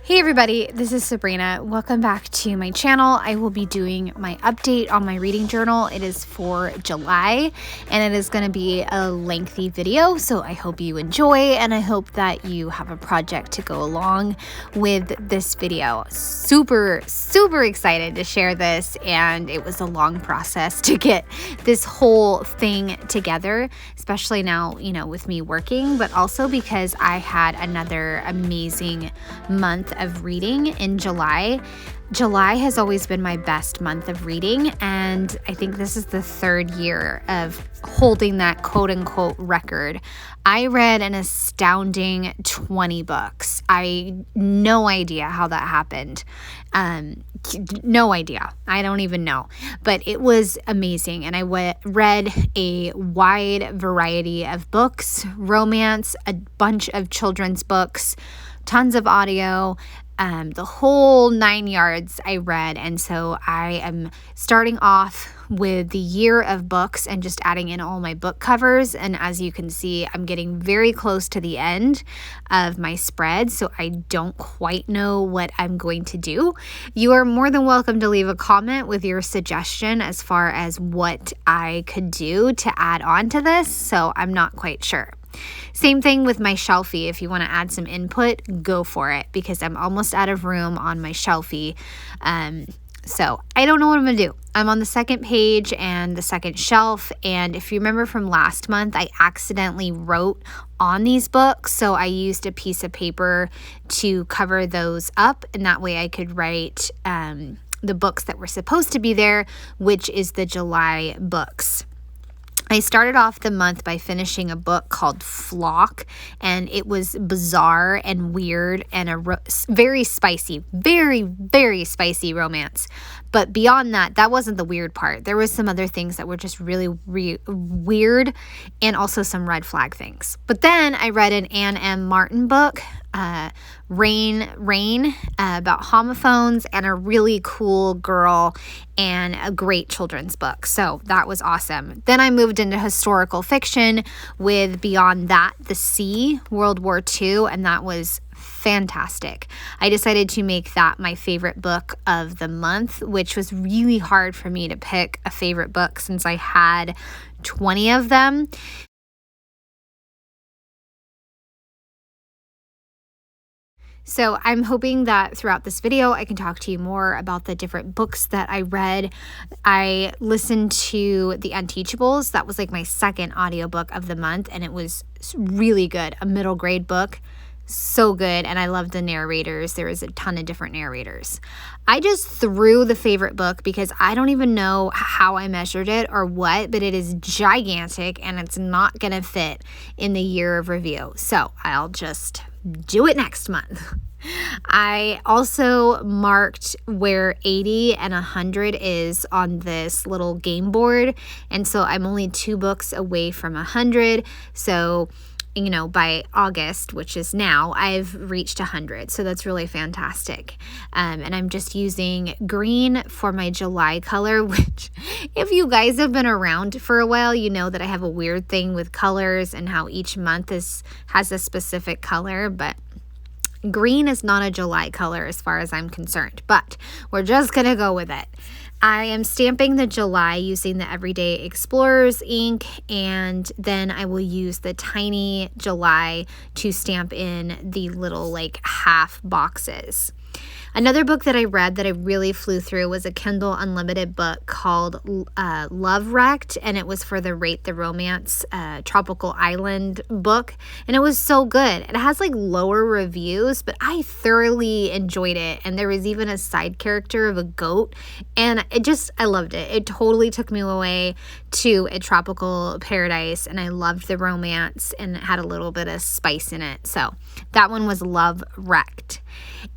Hey everybody, this is Sabrina. Welcome back to my channel. I will be doing my update on my reading journal. It is for July and it is going to be a lengthy video, so I hope you enjoy and I hope that you have a project to go along with this video. Super excited to share this, and it was a long process to get this whole thing together, especially now, with me working, but also because I had another amazing month of reading in July. July has always been my best month of reading, and I think this is the third year of holding that quote-unquote record. I read an astounding 20 books. No idea how that happened. No idea. I don't even know. But it was amazing, and I read a wide variety of books, romance, a bunch of children's books, tons of audio, the whole 9 yards I read. And so I am starting off with the year of books and just adding in all my book covers. And as you can see, I'm getting very close to the end of my spread, so I don't quite know what I'm going to do. You are more than welcome to leave a comment with your suggestion as far as what I could do to add on to this, so I'm not quite sure. Same thing with my shelfie. If you want to add some input, go for it, because I'm almost out of room on my shelfie. So I don't know what I'm going to do. I'm on the second page and the second shelf. And if you remember from last month, I accidentally wrote on these books. So I used a piece of paper to cover those up. And that way I could write the books that were supposed to be there, which is the July books. I started off the month by finishing a book called Flock, and it was bizarre and weird and a very spicy, very spicy romance. But beyond that, that wasn't the weird part. There was some other things that were just really weird, and also some red flag things. But then I read an Anne M. Martin book, Rain, about homophones, and a really cool girl, and a great children's book. So that was awesome. Then I moved into historical fiction with Beyond That, the Sea, World War II, and that was fantastic. I decided to make that my favorite book of the month, which was really hard for me to pick a favorite book since I had 20 of them. So I'm hoping that throughout this video, I can talk to you more about the different books that I read. I listened to The Unteachables. That was like my second audiobook of the month, and it was really good. A middle grade book. So good. And I love the narrators. There was a ton of different narrators. I just threw the favorite book because I don't even know how I measured it or what, but it is gigantic and it's not going to fit in the year of review. So I'll just do it next month. I also marked where 80 and 100 is on this little game board. And so I'm only 2 books away from 100. So by August, which is now, I've reached 100. So that's really fantastic. And I'm just using green for my July color, which if you guys have been around for a while, you know that I have a weird thing with colors and how each month has a specific color, but green is not a July color as far as I'm concerned, but we're just going to go with it. I am stamping the July using the Everyday Explorers ink, and then I will use the tiny July to stamp in the little half boxes. Another book that I read that I really flew through was a Kindle Unlimited book called Love Wrecked, and it was for the Rate the Romance Tropical Island book, and it was so good. It has lower reviews, but I thoroughly enjoyed it, and there was even a side character of a goat, and I loved it. It totally took me away to a tropical paradise, and I loved the romance, and it had a little bit of spice in it. So that one was Love Wrecked.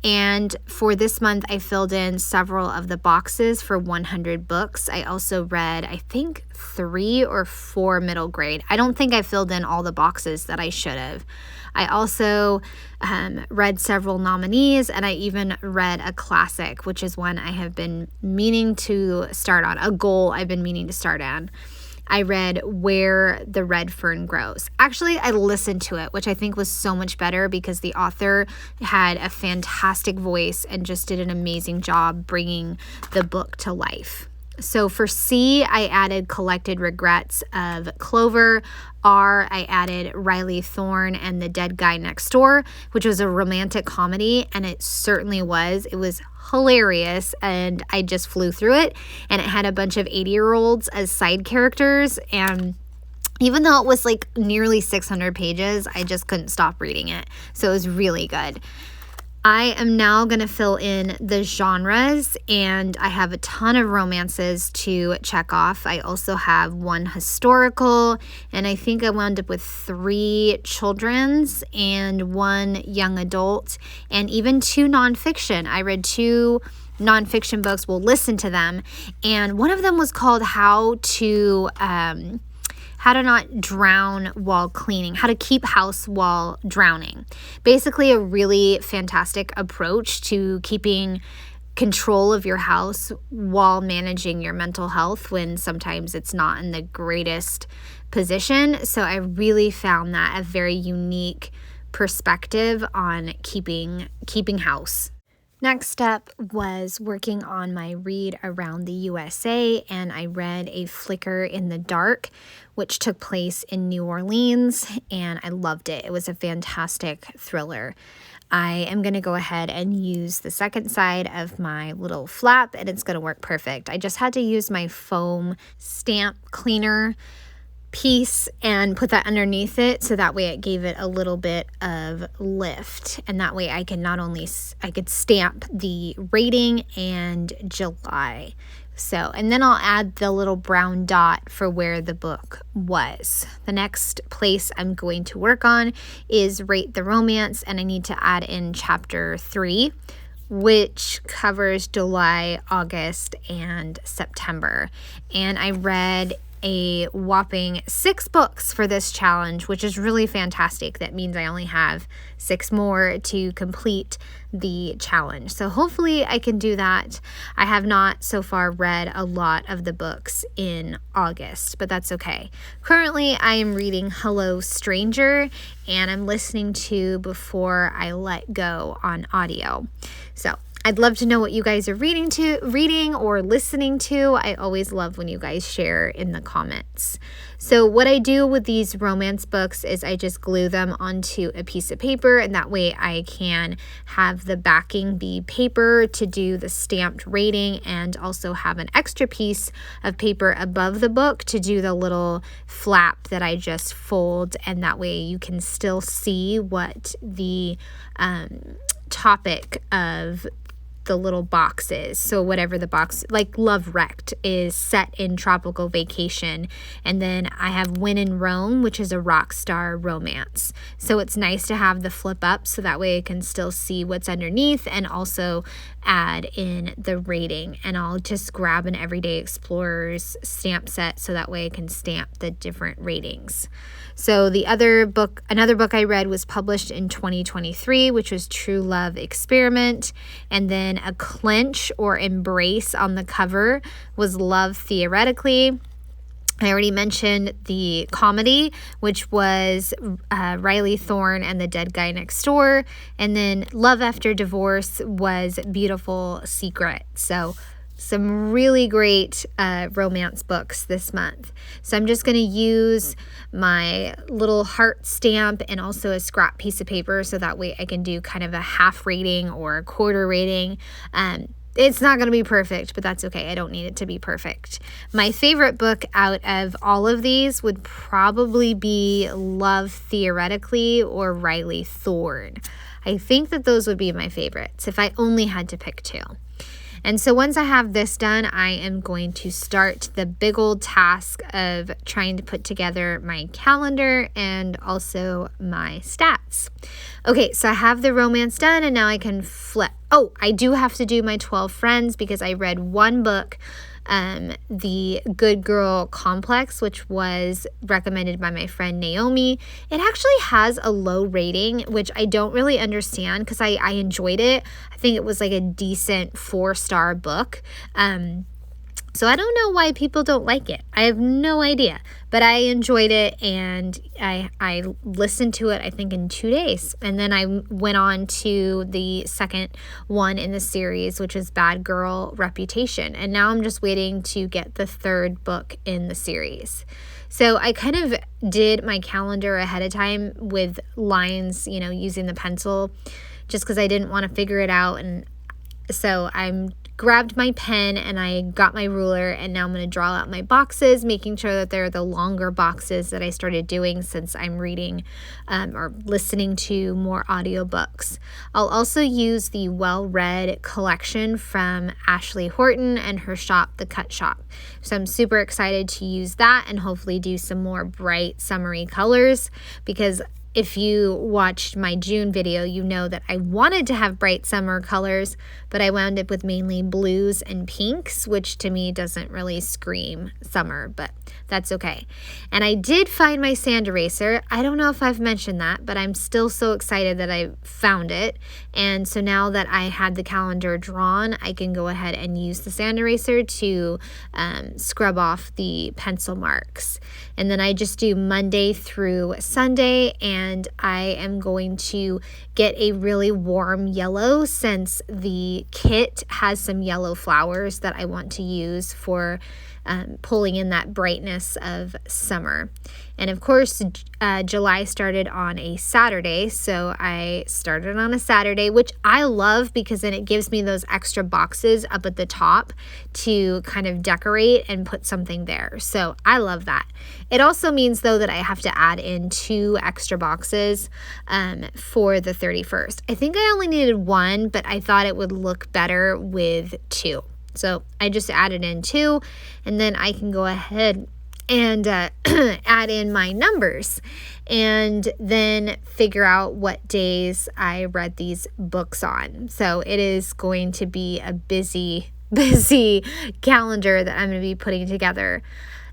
And for this month, I filled in several of the boxes for 100 books. I also read, I think, 3 or 4 middle grade. I don't think I filled in all the boxes that I should have. I also read several nominees, and I even read a classic, which is one I have been meaning to start on, a goal I've been meaning to start on. I read Where the Red Fern Grows. Actually, I listened to it, which I think was so much better because the author had a fantastic voice and just did an amazing job bringing the book to life. So for C, I added Collected Regrets of Clover. R, I added Riley Thorne and The Dead Guy Next Door, which was a romantic comedy, and it certainly was. It was hilarious, and I just flew through it, and it had a bunch of 80-year-olds as side characters, and even though it was like nearly 600 pages, I just couldn't stop reading it. So it was really good. I am now going to fill in the genres, and I have a ton of romances to check off. I also have one historical, and I think I wound up with 3 children's and 1 young adult, and even 2 nonfiction. I read 2 nonfiction books. We'll listen to them, and one of them was called How to Not Drown While Cleaning, How to Keep House While Drowning. Basically a really fantastic approach to keeping control of your house while managing your mental health when sometimes it's not in the greatest position. So I really found that a very unique perspective on keeping house. Next up was working on my read around the USA, and I read A Flicker in the Dark, which took place in New Orleans, and I loved it. It was a fantastic thriller. I am going to go ahead and use the second side of my little flap, and it's going to work perfect. I just had to use my foam stamp cleaner piece and put that underneath it, so that way it gave it a little bit of lift, and that way I could stamp the rating and July. So, and then I'll add the little brown dot for where the book was. The next place I'm going to work on is Rate the Romance, and I need to add in chapter 3, which covers July, August, and September. And I read a whopping 6 books for this challenge, which is really fantastic. That means I only have 6 more to complete the challenge. So hopefully I can do that. I have not so far read a lot of the books in August, but that's okay. Currently, I am reading Hello Stranger, and I'm listening to Before I Let Go on audio. So I'd love to know what you guys are reading or listening to. I always love when you guys share in the comments. So what I do with these romance books is I just glue them onto a piece of paper, and that way I can have the backing be paper to do the stamped rating, and also have an extra piece of paper above the book to do the little flap that I just fold, and that way you can still see what the topic of the little boxes. So whatever the box, like Love Wrecked is set in tropical vacation, and then I have When in Rome, which is a rock star romance. So it's nice to have the flip up, so that way I can still see what's underneath and also add in the rating. And I'll just grab an Everyday Explorers stamp set, so that way I can stamp the different ratings. So another book I read was published in 2023, which was True Love Experiment. And then a clench or embrace on the cover was Love Theoretically. I already mentioned the comedy, which was Riley Thorne and The Dead Guy Next Door. And then Love After Divorce was Beautiful Secret. So some really great romance books this month. So I'm just going to use my little heart stamp and also a scrap piece of paper, so that way I can do kind of a half rating or a quarter rating. It's not going to be perfect, but that's okay. I don't need it to be perfect. My favorite book out of all of these would probably be Love Theoretically or Riley Thorne. I think that those would be my favorites if I only had to pick 2. And so once I have this done, I am going to start the big old task of trying to put together my calendar and also my stats. Okay, so I have the romance done, and now I can flip. Oh, I do have to do my 12 friends because I read one book, The Good Girl Complex, which was recommended by my friend Naomi. It actually has a low rating, which I don't really understand because I enjoyed it. I think it was like a decent 4-star book. So I don't know why people don't like it. I have no idea, but I enjoyed it, and I listened to it, I think, in 2 days. And then I went on to the second one in the series, which is Bad Girl Reputation. And now I'm just waiting to get the third book in the series. So I kind of did my calendar ahead of time with lines, using the pencil, just because I didn't want to figure it out. And so I grabbed my pen and I got my ruler, and now I'm going to draw out my boxes, making sure that they're the longer boxes that I started doing since I'm reading or listening to more audiobooks. I'll also use the Well Read collection from Ashley Horton and her shop, The Cut Shop. So I'm super excited to use that and hopefully do some more bright summery colors, because if you watched my June video, you know that I wanted to have bright summer colors, but I wound up with mainly blues and pinks, which to me doesn't really scream summer, but that's okay. And I did find my sand eraser. I don't know if I've mentioned that, but I'm still so excited that I found it. And so now that I had the calendar drawn, I can go ahead and use the sand eraser to scrub off the pencil marks. And then I just do Monday through Sunday, and I am going to get a really warm yellow, since the kit has some yellow flowers that I want to use for pulling in that brightness of summer. And of course, July started on a Saturday, so I started on a Saturday, which I love because then it gives me those extra boxes up at the top to kind of decorate and put something there. So I love that. It also means, though, that I have to add in 2 extra boxes for the 31st. I think I only needed 1, but I thought it would look better with 2. So I just added in 2, and then I can go ahead and add in my numbers and then figure out what days I read these books on. So it is going to be a busy calendar that I'm going to be putting together.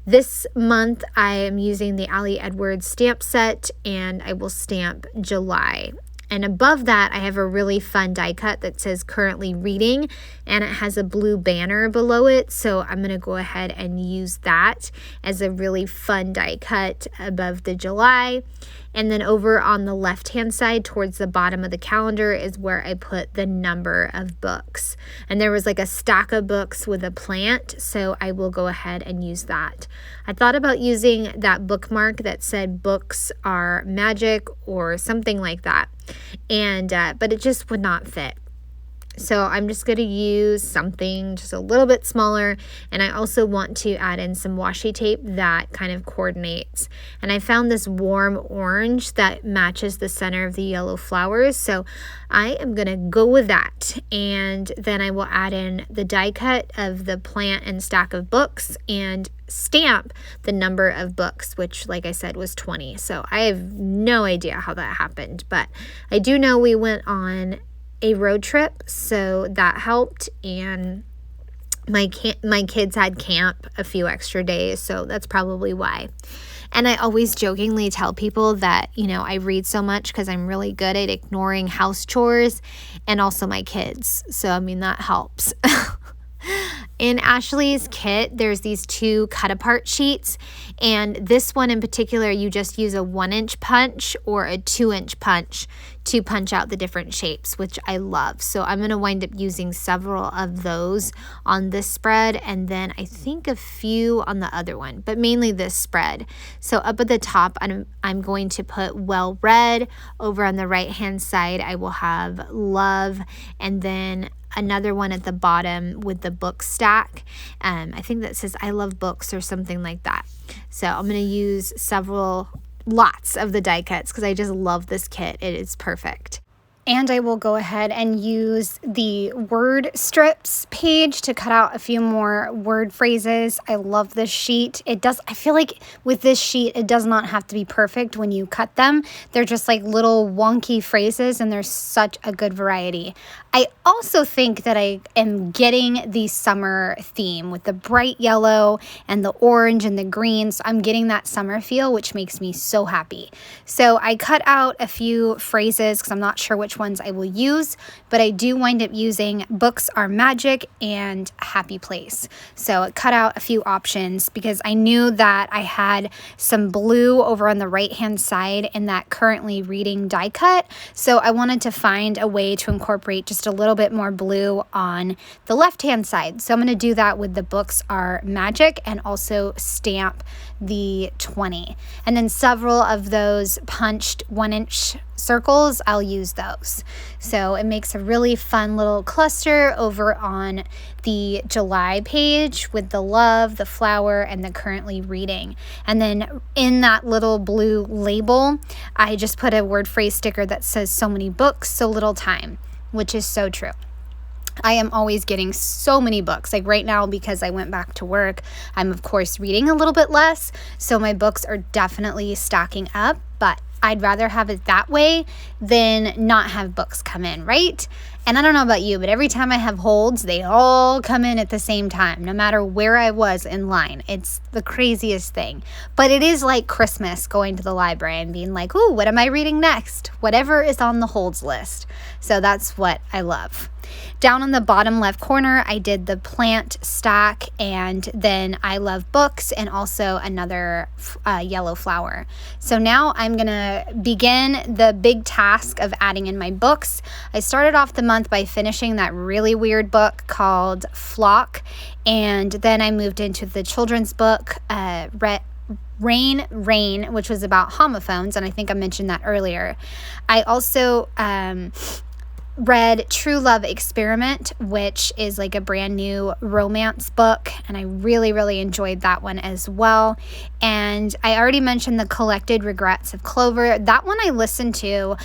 This month I am using the Ali Edwards stamp set, and I will stamp July. And above that, I have a really fun die cut that says currently reading, and it has a blue banner below it. So I'm going to go ahead and use that as a really fun die cut above the July. And then over on the left-hand side towards the bottom of the calendar is where I put the number of books. And there was like a stack of books with a plant, so I will go ahead and use that. I thought about using that bookmark that said books are magic or something like that, and but it just would not fit. So I'm just going to use something just a little bit smaller, and I also want to add in some washi tape that kind of coordinates. And I found this warm orange that matches the center of the yellow flowers, so I am going to go with that. And then I will add in the die cut of the plant and stack of books and stamp the number of books, which, like I said, was 20. So I have no idea how that happened, but I do know we went on a road trip, so that helped, and my kids had camp a few extra days, so that's probably why. And I always jokingly tell people that, I read so much because I'm really good at ignoring house chores and also my kids. So, that helps. In Ashley's kit, there's these 2 cut-apart sheets, and this one in particular, you just use a 1-inch punch or a 2-inch punch to punch out the different shapes, which I love. So I'm going to wind up using several of those on this spread, and then I think a few on the other one, but mainly this spread. So up at the top, I'm going to put Well Read. Over on the right-hand side, I will have Love, and then another one at the bottom with the book stack. I think that says I love books or something like that. So I'm going to use lots of the die cuts because I just love this kit. It is perfect. And I will go ahead and use the word strips page to cut out a few more word phrases. I love this sheet. I feel like with this sheet, it does not have to be perfect when you cut them. They're just like little wonky phrases, and there's such a good variety. I also think that I am getting the summer theme with the bright yellow and the orange and the green. So I'm getting that summer feel, which makes me so happy. So I cut out a few phrases because I'm not sure which which ones I will use, but I do wind up using Books Are Magic and Happy Place. So it cut out a few options because I knew that I had some blue over on the right-hand side in that Currently Reading die cut. So I wanted to find a way to incorporate just a little bit more blue on the left-hand side. So I'm going to do that with the Books Are Magic and also stamp the 20. And then several of those punched 1-inch circles, I'll use those. So it makes a really fun little cluster over on the July page with the love, the flower, and the Currently Reading. And then in that little blue label, I just put a word phrase sticker that says so many books, so little time, which is so true. I am always getting so many books. Like right now, because I went back to work, I'm of course reading a little bit less. So my books are definitely stacking up, but I'd rather have it that way than not have books come in, right? And I don't know about you, but every time I have holds, they all come in at the same time, no matter where I was in line. It's the craziest thing. But it is like Christmas, going to the library and being like, ooh, what am I reading next? Whatever is on the holds list. So that's what I love. Down on the bottom left corner, I did the plant stack, and then I love books and also another yellow flower. So now I'm going to begin the big task of adding in my books. I started off the month by finishing that really weird book called Flock, and then I moved into the children's book, Rain, which was about homophones, and I think I mentioned that earlier. I also read True Love Experiment, which is like a brand new romance book, and I really, really enjoyed that one as well. And I already mentioned The Collected Regrets of Clover. That one I listened to,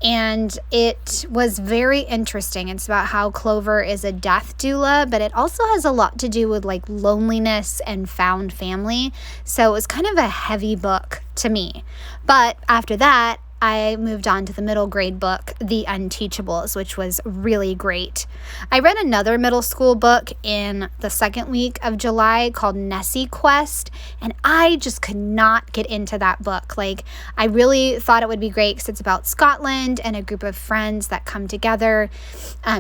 and it was very interesting. It's about how Clover is a death doula, but it also has a lot to do with like loneliness and found family. So it was kind of a heavy book to me. But after that, I moved on to the middle grade book, The Unteachables, which was really great. I read another middle school book in the second week of July called Nessie Quest, and I just could not get into that book. Like, I really thought it would be great because it's about Scotland and a group of friends that come together,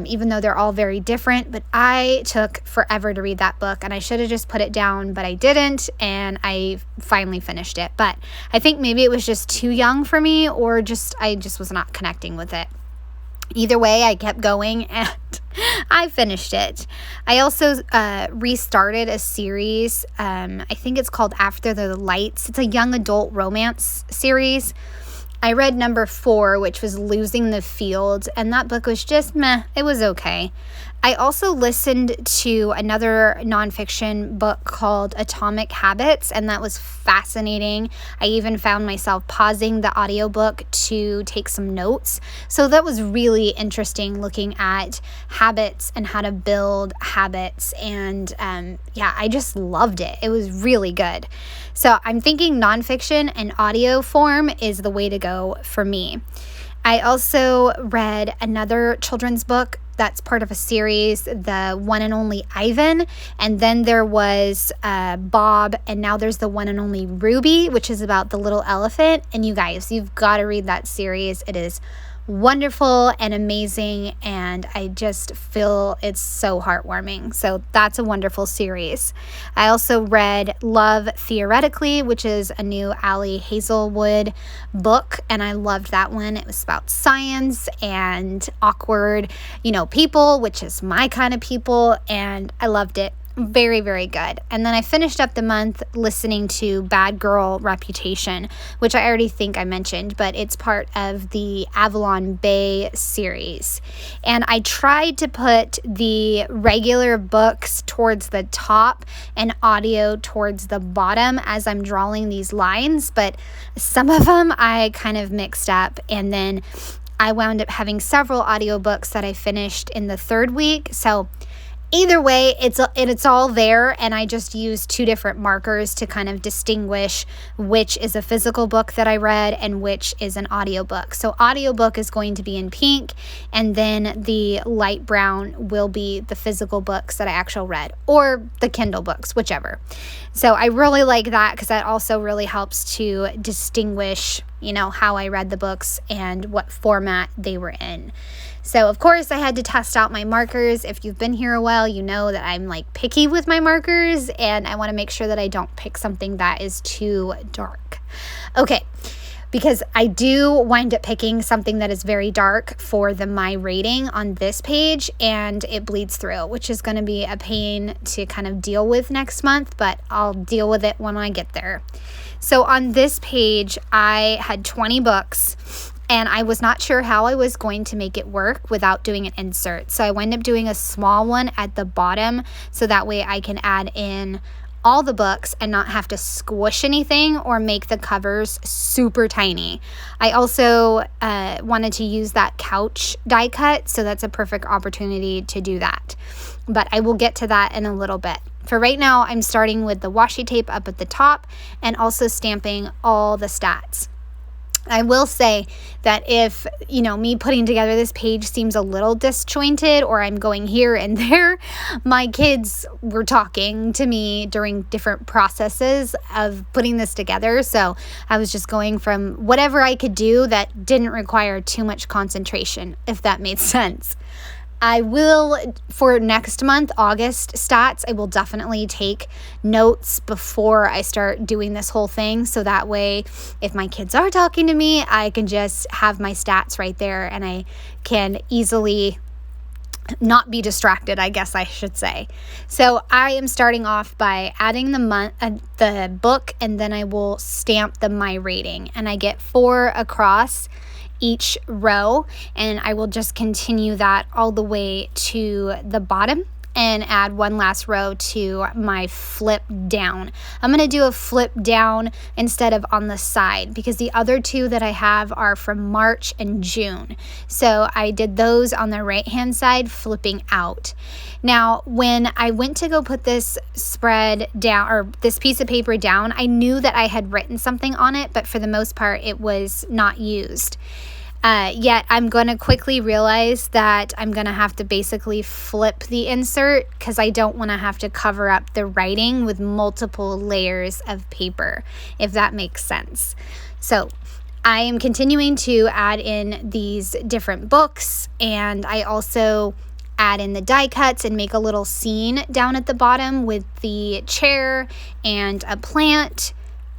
even though they're all very different. But I took forever to read that book, and I should have just put it down, but I didn't, and I finally finished it. But I think maybe it was just too young for me, or I just was not connecting with it. Either way, I kept going and I finished it. I also restarted a series. I think it's called After the Lights. It's a young adult romance series. I read number 4, which was Losing the Field, and that book was just meh. It was okay. I also listened to another nonfiction book called Atomic Habits, and that was fascinating. I even found myself pausing the audiobook to take some notes. So that was really interesting, looking at habits and how to build habits. And I just loved it. It was really good. So I'm thinking nonfiction and audio form is the way to go for me. I also read another children's book that's part of a series, The One and Only Ivan, and then there was Bob, and now there's The One and Only Ruby, which is about the little elephant. And you guys, you've got to read that series. It is wonderful and amazing, and I just feel it's so heartwarming. So that's a wonderful series. I also read Love Theoretically, which is a new Ali Hazelwood book, and I loved that one. It was about science and awkward, people, which is my kind of people, and I loved it. Very, very good. And then I finished up the month listening to Bad Girl Reputation, which I already think I mentioned, but it's part of the Avalon Bay series. And I tried to put the regular books towards the top and audio towards the bottom as I'm drawing these lines, but some of them I kind of mixed up, and then I wound up having several audiobooks that I finished in the third week. So Either way, it's all there, and I just use 2 different markers to kind of distinguish which is a physical book that I read and which is an audiobook. So audiobook is going to be in pink, and then the light brown will be the physical books that I actually read, or the Kindle books, whichever. So I really like that because that also really helps to distinguish, how I read the books and what format they were in. So of course I had to test out my markers. If you've been here a while, you know that I'm like picky with my markers, and I want to make sure that I don't pick something that is too dark. Okay, because I do wind up picking something that is very dark for the My Rating on this page, and it bleeds through, which is going to be a pain to kind of deal with next month, but I'll deal with it when I get there. So on this page, I had 20 books, and I was not sure how I was going to make it work without doing an insert. So I wound up doing a small one at the bottom, so that way I can add in all the books and not have to squish anything or make the covers super tiny. I also wanted to use that couch die cut, so that's a perfect opportunity to do that. But I will get to that in a little bit. For right now, I'm starting with the washi tape up at the top and also stamping all the stats. I will say that if, me putting together this page seems a little disjointed, or I'm going here and there, my kids were talking to me during different processes of putting this together. So I was just going from whatever I could do that didn't require too much concentration, if that made sense. I will, for next month, August stats, I will definitely take notes before I start doing this whole thing. So that way, if my kids are talking to me, I can just have my stats right there and I can easily not be distracted, I guess I should say. So I am starting off by adding the book, and then I will stamp the My Rating, and I get 4 across each row, and I will just continue that all the way to the bottom and add one last row to my flip down. I'm going to do a flip down instead of on the side, because the other 2 that I have are from March and June. So I did those on the right hand side, flipping out. Now, when I went to go put this spread down, or this piece of paper down, I knew that I had written something on it, but for the most part, it was not used. Yet I'm going to quickly realize that I'm going to have to basically flip the insert, because I don't want to have to cover up the writing with multiple layers of paper, if that makes sense. So I am continuing to add in these different books, and I also add in the die cuts and make a little scene down at the bottom with the chair and a plant.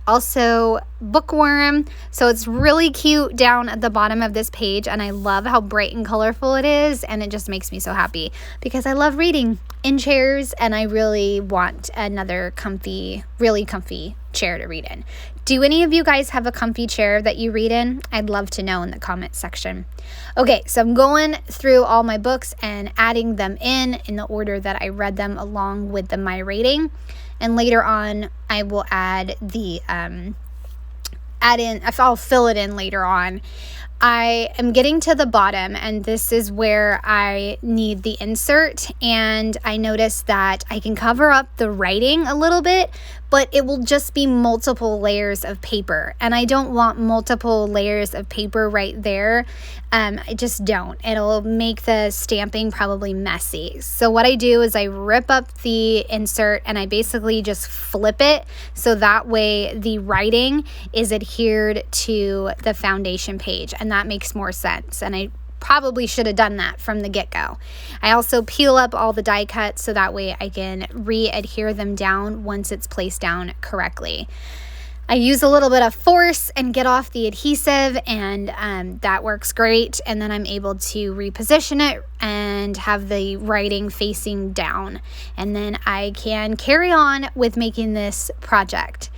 Also bookworm. So it's really cute down at the bottom of this page, and I love how bright and colorful it is, and it just makes me so happy because I love reading in chairs, and I really want another really comfy chair to read in. Do any of you guys have a comfy chair that you read in? I'd love to know in the comment section. Okay, so I'm going through all my books and adding them in the order that I read them along with the My Rating. And later on, I will I'll fill it in later on. I am getting to the bottom, and this is where I need the insert, and I notice that I can cover up the writing a little bit, but it will just be multiple layers of paper, and I don't want multiple layers of paper right there. I just don't. It'll make the stamping probably messy. So what I do is I rip up the insert and I basically just flip it, so that way the writing is adhered to the foundation page, and that makes more sense. And I probably should have done that from the get-go. I also peel up all the die cuts so that way I can re-adhere them down once it's placed down correctly. I use a little bit of force and get off the adhesive, and that works great. And then I'm able to reposition it and have the writing facing down. And then I can carry on with making this project.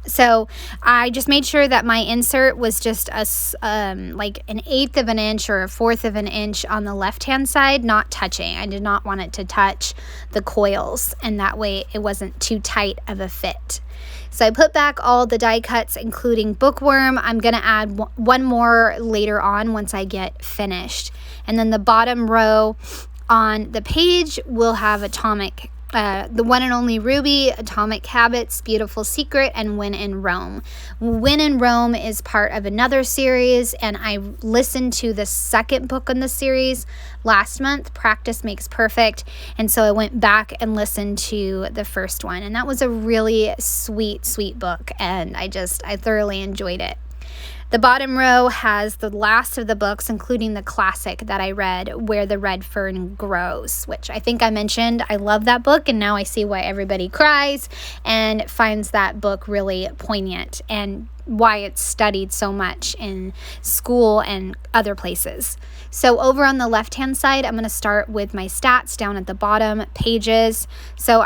So I just made sure that my insert was just like an 1/8 of an inch or a 1/4 of an inch on the left-hand side, not touching. I did not want it to touch the coils, and that way it wasn't too tight of a fit. So I put back all the die cuts, including bookworm. I'm going to add one more later on once I get finished. And then the bottom row, On the page, we'll have The One and Only Ruby, Atomic Habits, Beautiful Secret, and When in Rome. When in Rome is part of another series, and I listened to the second book in the series last month, Practice Makes Perfect, and so I went back and listened to the first one, and that was a really sweet, sweet book, and I thoroughly enjoyed it. The bottom row has the last of the books, including the classic that I read, Where the Red Fern Grows, which I think I mentioned. I love that book, and now I see why everybody cries and finds that book really poignant and why it's studied so much in school and other places. So over on the left-hand side, I'm going to start with my stats down at the bottom, pages. So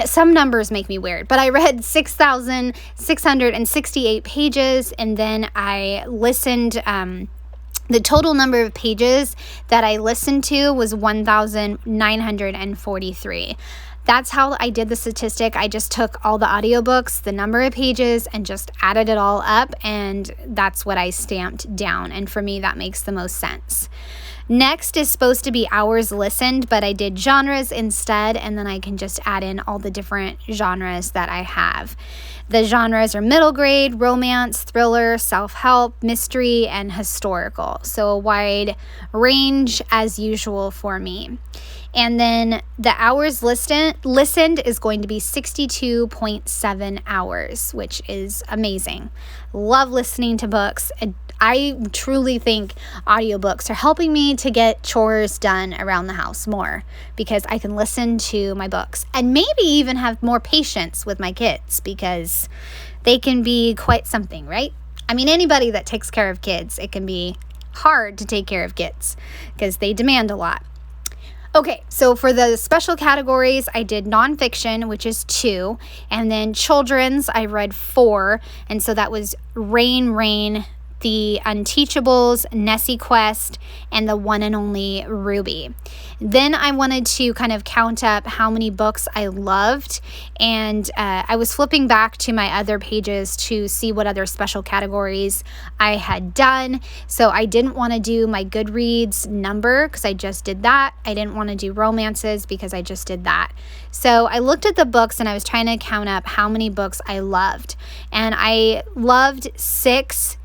some numbers make me weird, but I read 6,668 pages, and then I listened, the total number of pages that I listened to was 1,943. That's how I did the statistic. I just took all the audiobooks, the number of pages, and just added it all up, and that's what I stamped down, and for me, that makes the most sense. Next is supposed to be hours listened, but I did genres instead, and then I can just add in all the different genres that I have. The genres are middle grade, romance, thriller, self-help, mystery, and historical. So a wide range as usual for me. And then the hours listened is going to be 62.7 hours, which is amazing. Love listening to books. I truly think audiobooks are helping me to get chores done around the house more because I can listen to my books and maybe even have more patience with my kids because they can be quite something, right? I mean, anybody that takes care of kids, it can be hard to take care of kids because they demand a lot. Okay, so for the special categories, I did nonfiction, which is 2, and then children's, I read 4, and so that was Rain, The Unteachables, Nessie Quest, and The One and Only Ruby. Then I wanted to kind of count up how many books I loved, and I was flipping back to my other pages to see what other special categories I had done. So I didn't want to do my Goodreads number because I just did that. I didn't want to do romances because I just did that. So I looked at the books and I was trying to count up how many books I loved, and I loved 6.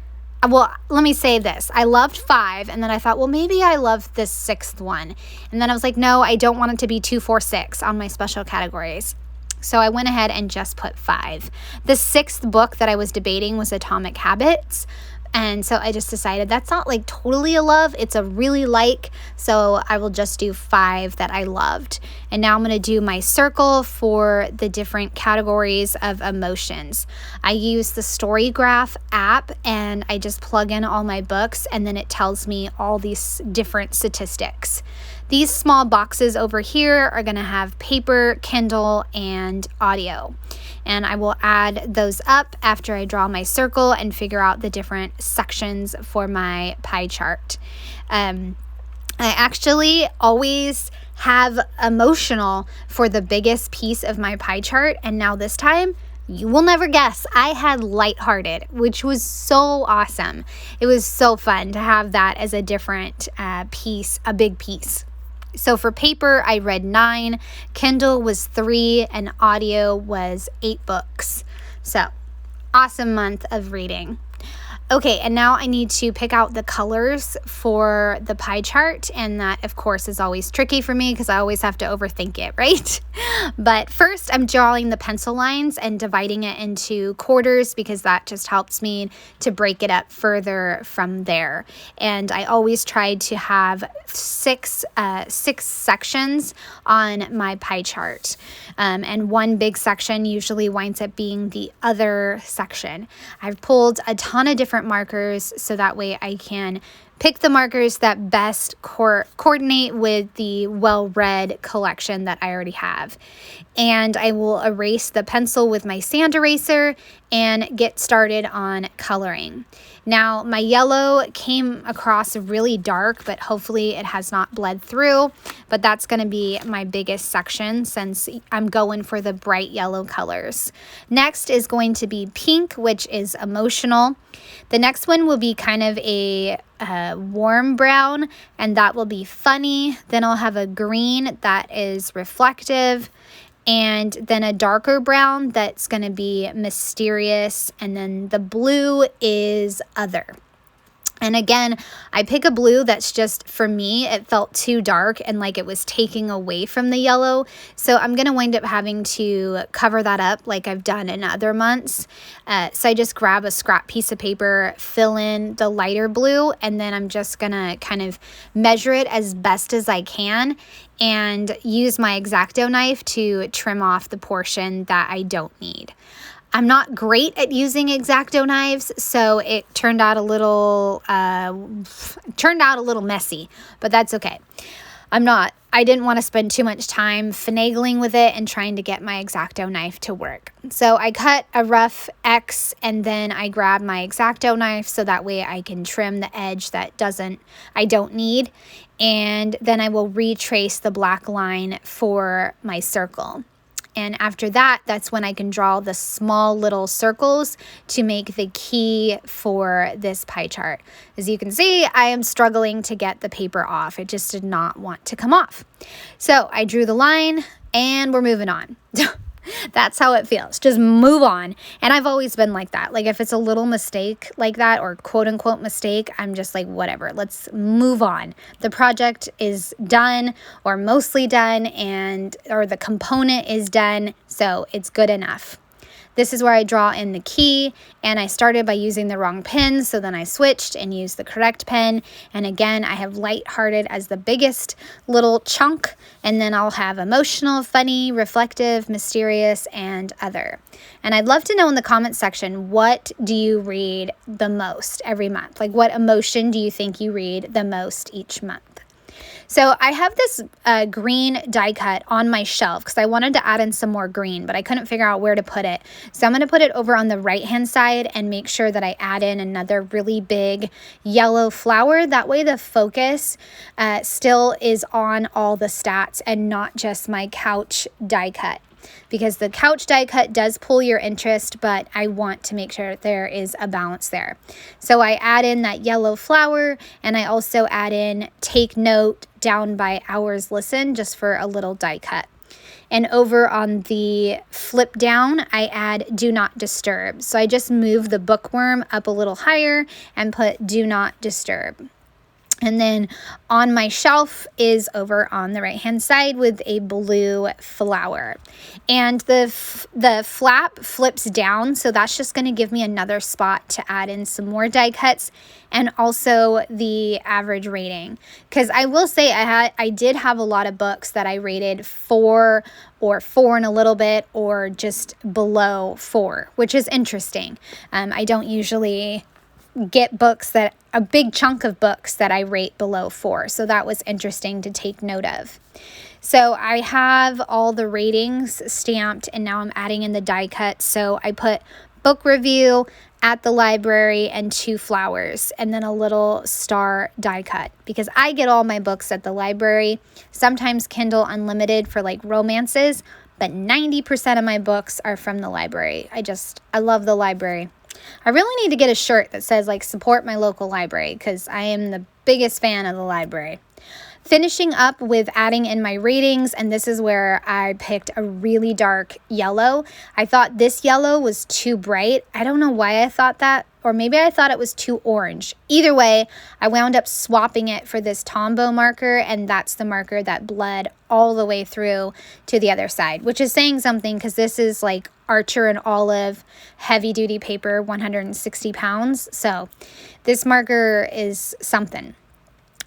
Well, let me say this. I loved 5, and then I thought, well, maybe I love this 6th one. And then I was like, no, I don't want it to be 2, 4, 6 on my special categories. So I went ahead and just put 5. The 6th book that I was debating was Atomic Habits. And so I just decided that's not like totally a love. It's a really like. So I will just do 5 that I loved. And now I'm going to do my circle for the different categories of emotions. I use the StoryGraph app and I just plug in all my books and then it tells me all these different statistics. These small boxes over here are going to have paper, Kindle, and audio. And I will add those up after I draw my circle and figure out the different sections for my pie chart. I actually always have emotional for the biggest piece of my pie chart, and now this time, you will never guess, I had lighthearted, which was so awesome. It was so fun to have that as a different piece, a big piece. So for paper, I read 9, Kindle was 3, and audio was 8 books. So awesome month of reading. Okay, and now I need to pick out the colors for the pie chart, and that, of course, is always tricky for me because I always have to overthink it, right? But first, I'm drawing the pencil lines and dividing it into quarters because that just helps me to break it up further from there. And I always try to have six sections on my pie chart, and one big section usually winds up being the other section. I've pulled a ton of different markers so that way I can pick the markers that best coordinate with the well-read collection that I already have. And I will erase the pencil with my sand eraser and get started on coloring. Now, my yellow came across really dark, but hopefully it has not bled through. But that's going to be my biggest section since I'm going for the bright yellow colors. Next is going to be pink, which is emotional. The next one will be kind of a warm brown, and that will be funny. Then I'll have a green that is reflective, and then a darker brown that's going to be mysterious, and then the blue is other. And again, I pick a blue that's just, for me, it felt too dark and like it was taking away from the yellow. So I'm going to wind up having to cover that up like I've done in other months. So I just grab a scrap piece of paper, fill in the lighter blue, and then I'm just going to kind of measure it as best as I can and use my X-Acto knife to trim off the portion that I don't need. I'm not great at using X-Acto knives, so it turned out a little messy, but that's okay. I didn't want to spend too much time finagling with it and trying to get my X-Acto knife to work. So I cut a rough X, and then I grab my X-Acto knife so that way I can trim the edge that I don't need. And then I will retrace the black line for my circle. And after that, that's when I can draw the small little circles to make the key for this pie chart. As you can see, I am struggling to get the paper off. It just did not want to come off. So I drew the line and we're moving on. That's how it feels. Just move on. And I've always been like that. Like if it's a little mistake like that, or quote unquote mistake, I'm just like, whatever, let's move on. The project is done or mostly done, or the component is done. So it's good enough. This is where I draw in the key, and I started by using the wrong pen, so then I switched and used the correct pen. And again, I have lighthearted as the biggest little chunk, and then I'll have emotional, funny, reflective, mysterious, and other. And I'd love to know in the comments section, what do you read the most every month? Like, what emotion do you think you read the most each month? So I have this green die cut on my shelf because I wanted to add in some more green, but I couldn't figure out where to put it. So I'm going to put it over on the right-hand side and make sure that I add in another really big yellow flower. That way the focus still is on all the stats and not just my couch die cut. Because the couch die cut does pull your interest, but I want to make sure there is a balance there. So I add in that yellow flower, and I also add in take note down by hours listen, just for a little die cut. And over on the flip down, I add do not disturb. So I just move the bookworm up a little higher and put do not disturb. And then on my shelf is over on the right-hand side with a blue flower. And the flap flips down, so that's just going to give me another spot to add in some more die cuts and also the average rating. Because I will say I did have a lot of books that I rated 4 or 4 and a little bit, or just below 4, which is interesting. I don't usually get a big chunk of books that I rate below 4. So that was interesting to take note of. So I have all the ratings stamped, and now I'm adding in the die cut. So I put book review, at the library, and 2 flowers, and then a little star die cut, because I get all my books at the library, sometimes Kindle Unlimited for like romances, but 90% of my books are from the library. I love the library. I really need to get a shirt that says like support my local library, because I am the biggest fan of the library. Finishing up with adding in my ratings, and this is where I picked a really dark yellow. I thought this yellow was too bright. I don't know why I thought that, or maybe I thought it was too orange. Either way, I wound up swapping it for this Tombow marker, and that's the marker that bled all the way through to the other side, which is saying something, because this is like Archer and Olive heavy duty paper, 160 pounds. So this marker is something.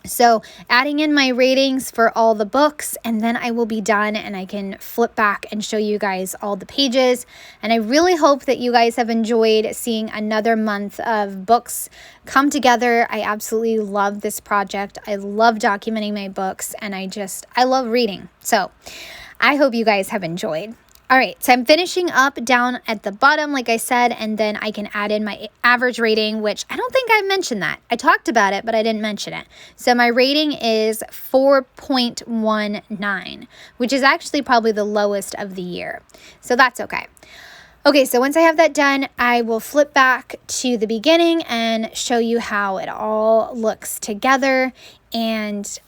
So adding in my ratings for all the books, and then I will be done and I can flip back and show you guys all the pages. And I really hope that you guys have enjoyed seeing another month of books come together. I absolutely love this project. I love documenting my books, and I love reading. So I hope you guys have enjoyed. All right, so I'm finishing up down at the bottom, like I said, and then I can add in my average rating, which I don't think I mentioned that. I talked about it, but I didn't mention it. So my rating is 4.19, which is actually probably the lowest of the year. So that's okay. Okay, so once I have that done, I will flip back to the beginning and show you how it all looks together. And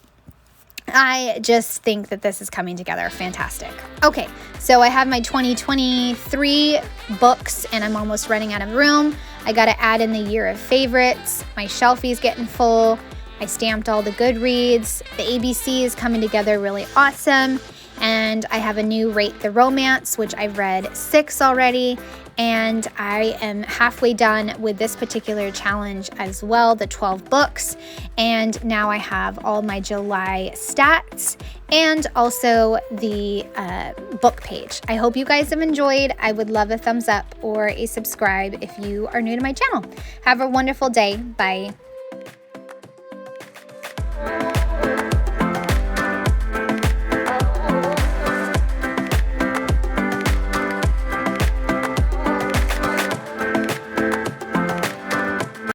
I just think that this is coming together fantastic. Okay, so I have my 2023 books and I'm almost running out of room. I got to add in the year of favorites. My shelfie's getting full. I stamped all the Goodreads. The ABC is coming together really awesome. And I have a new Rate the Romance, which I've read 6 already. And I am halfway done with this particular challenge as well, the 12 books. And now I have all my July stats and also the book page. I hope you guys have enjoyed. I would love a thumbs up or a subscribe if you are new to my channel. Have a wonderful day. Bye.